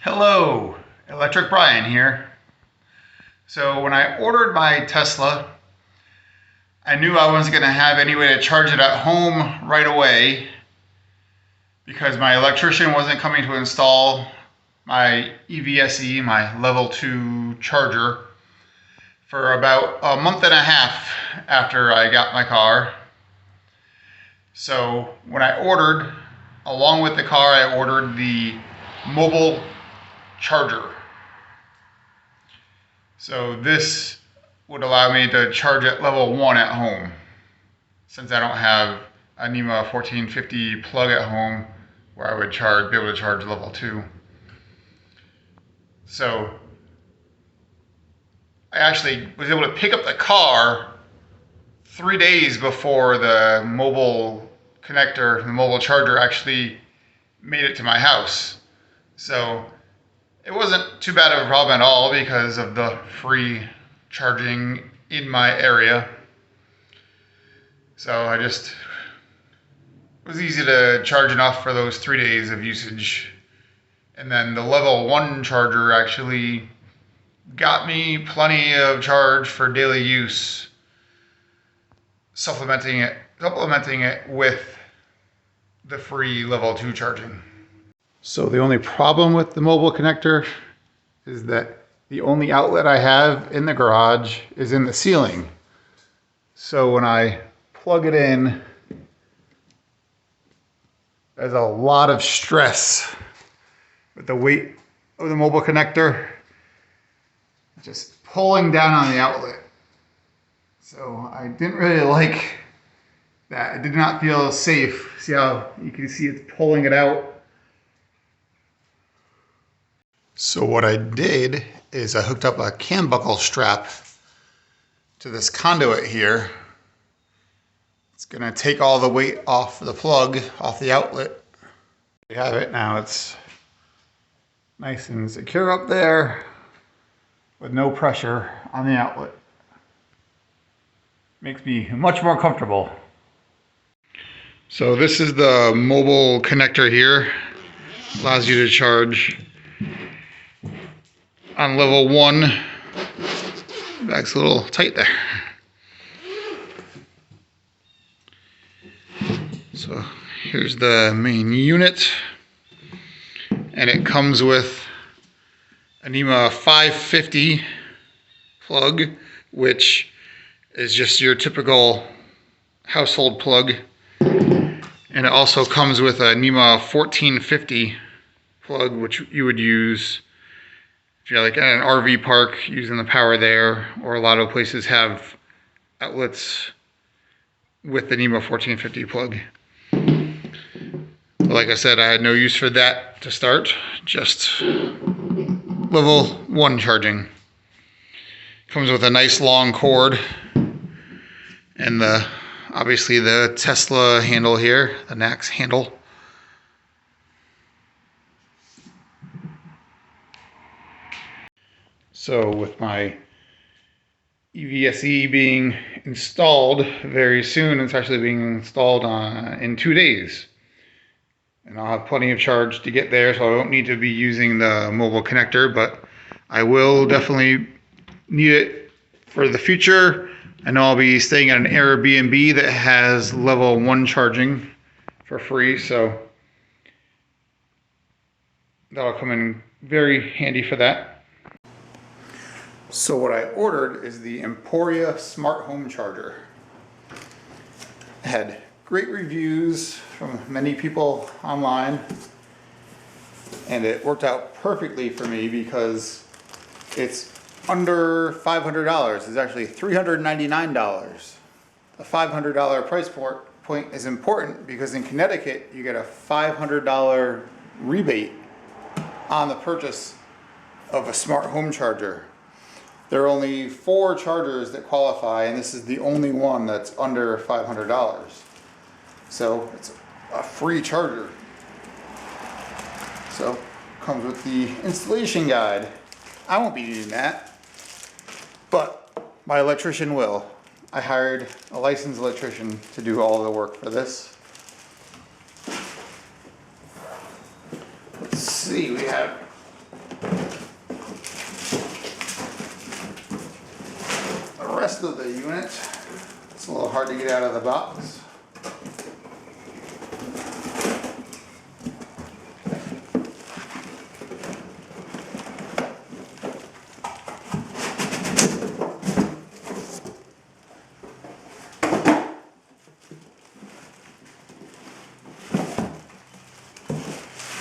Hello, Electric Brian here. So when I ordered my Tesla, I knew I wasn't going to have any way to charge it at home right away because my electrician wasn't coming to install my EVSE, my level 2 charger, for about a month and a half after I got my car. So when I ordered, along with the car, I ordered the mobile charger. So this would allow me to charge at level 1 at home, since I don't have a NEMA 1450 plug at home where I would be able to charge level 2. So I actually was able to pick up the car 3 days before the mobile connector, the mobile charger actually made it to my house. So it wasn't too bad of a problem at all because of the free charging in my area. So it was easy to charge enough for those 3 days of usage. And then the level 1 charger actually got me plenty of charge for daily use, supplementing it with the free level 2 charging. So the only problem with the mobile connector is that the only outlet I have in the garage is in the ceiling. So when I plug it in, there's a lot of stress with the weight of the mobile connector just pulling down on the outlet. So I didn't really like that. It did not feel safe. See how you can see it's pulling it out? So what I did is I hooked up a cam buckle strap to this conduit here. It's going to take all the weight off the plug, off the outlet. We have it now. It's nice and secure up there with no pressure on the outlet. Makes me much more comfortable. So this is the mobile connector here. Allows you to charge on level 1. Back's a little tight there. So here's the main unit, and it comes with a NEMA 550 plug, which is just your typical household plug, and it also comes with a NEMA 1450 plug, which you would use if you're like at an RV park using the power there, or a lot of places have outlets with the NEMA 1450 plug. But like I said, I had no use for that to start, just level 1 charging. Comes with a nice long cord and obviously the Tesla handle here, the Nax handle. So with my EVSE being installed very soon, it's actually being installed in 2 days. And I'll have plenty of charge to get there, so I won't need to be using the mobile connector, but I will definitely need it for the future. I know I'll be staying at an Airbnb that has level 1 charging for free, so that'll come in very handy for that. So what I ordered is the Emporia smart home charger. It had great reviews from many people online, and it worked out perfectly for me because it's under $500. It's actually $399. The $500 price point is important because in Connecticut you get a $500 rebate on the purchase of a smart home charger. There are only 4 chargers that qualify, and this is the only one that's under $500. So it's a free charger. So comes with the installation guide. I won't be needing that, but my electrician will. I hired a licensed electrician to do all the work for this. Let's see, we have Tesla the unit. It's a little hard to get out of the box.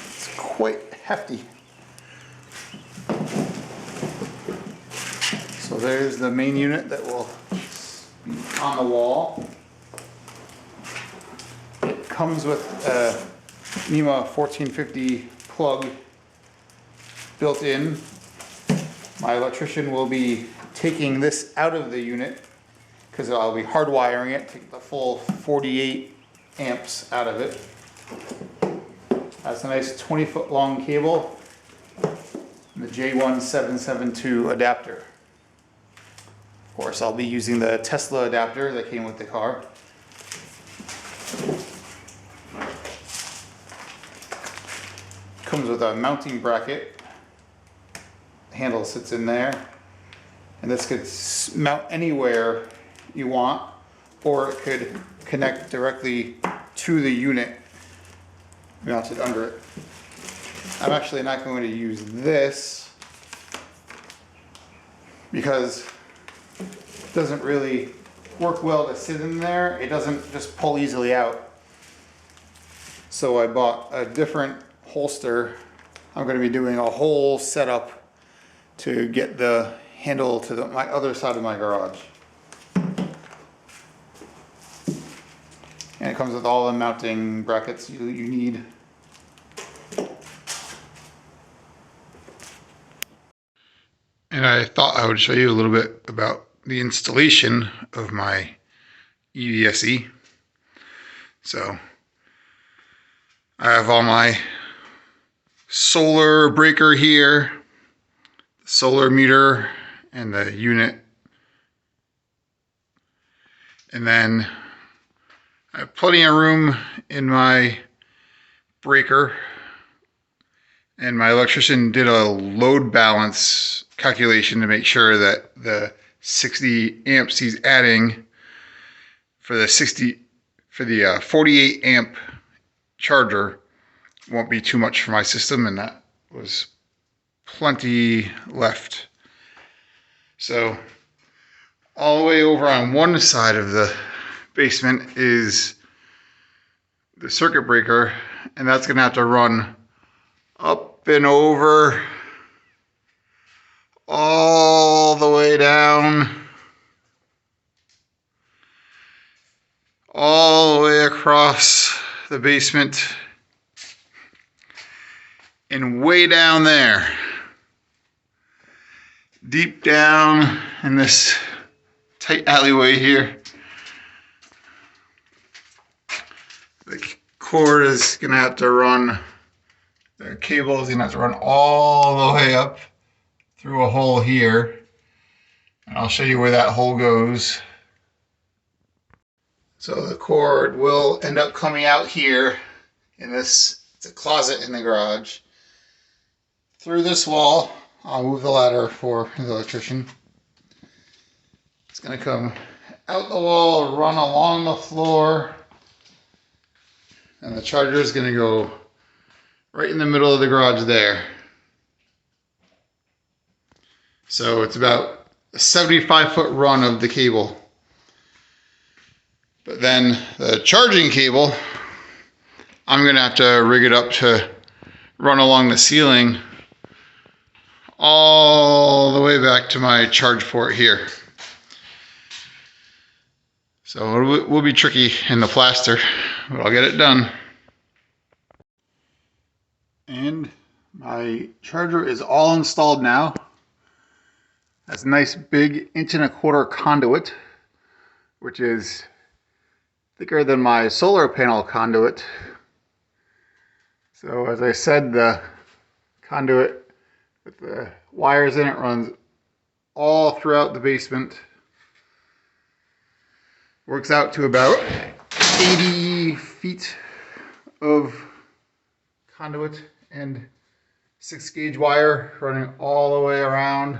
It's quite hefty. So there's the main unit that will be on the wall. It comes with a NEMA 1450 plug built in. My electrician will be taking this out of the unit because I'll be hardwiring it to get the full 48 amps out of it. That's a nice 20-foot long cable and the J1772 adapter. Of course, I'll be using the Tesla adapter that came with the car. Comes with a mounting bracket. The handle sits in there. And this could mount anywhere you want, or it could connect directly to the unit mounted under it. I'm actually not going to use this because it doesn't really work well to sit in there. It doesn't just pull easily out. So I bought a different holster. I'm going to be doing a whole setup to get the handle to my other side of my garage. And it comes with all the mounting brackets you need. And I thought I would show you a little bit about the installation of my EVSE. So I have all my solar breaker here, solar meter, and the unit. And then I have plenty of room in my breaker. And my electrician did a load balance calculation to make sure that the 60 amps he's adding for the 48 amp charger won't be too much for my system, and that was plenty left. So all the way over on one side of the basement is the circuit breaker, and that's going to have to run up and over all the way down, all the way across the basement, and way down there, deep down in this tight alleyway here. The cord is going to have to run, the cable is going to have to run all the way up through a hole here. And I'll show you where that hole goes. So the cord will end up coming out here in this, it's a closet in the garage. Through this wall, I'll move the ladder for the electrician. It's going to come out the wall, run along the floor, and the charger is going to go right in the middle of the garage there. So it's about a 75-foot run of the cable. But then the charging cable, I'm going to have to rig it up to run along the ceiling all the way back to my charge port here. So it will be tricky in the plaster, but I'll get it done. And my charger is all installed now. That's a nice big 1.25 inch conduit, which is thicker than my solar panel conduit. So as I said, the conduit with the wires in it runs all throughout the basement. Works out to about 80 feet of conduit and 6-gauge wire running all the way around.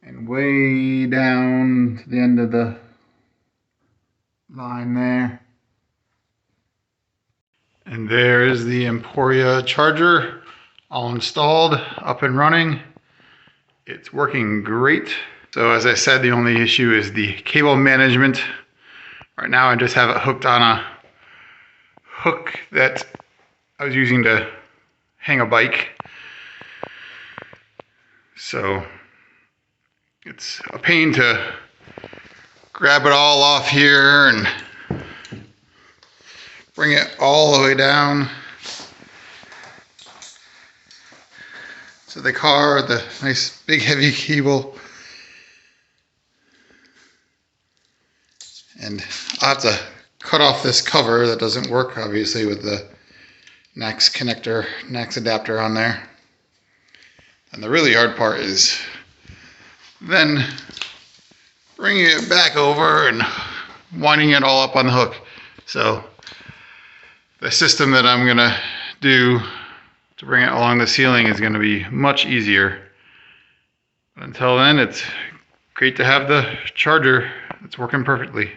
and way down to the end of the line there. And there is the Emporia charger, all installed, up and running. It's working great. So as I said, the only issue is the cable management. Right now I just have it hooked on a hook that I was using to hang a bike. So it's a pain to grab it all off here and bring it all the way down to the car, the nice big heavy cable. And I'll have to cut off this cover that doesn't work, obviously, with the NAX connector, NAX adapter on there. And the really hard part is then bringing it back over and winding it all up on the hook. So the system that I'm gonna do to bring it along the ceiling is gonna be much easier. But until then, it's great to have the charger. It's working perfectly.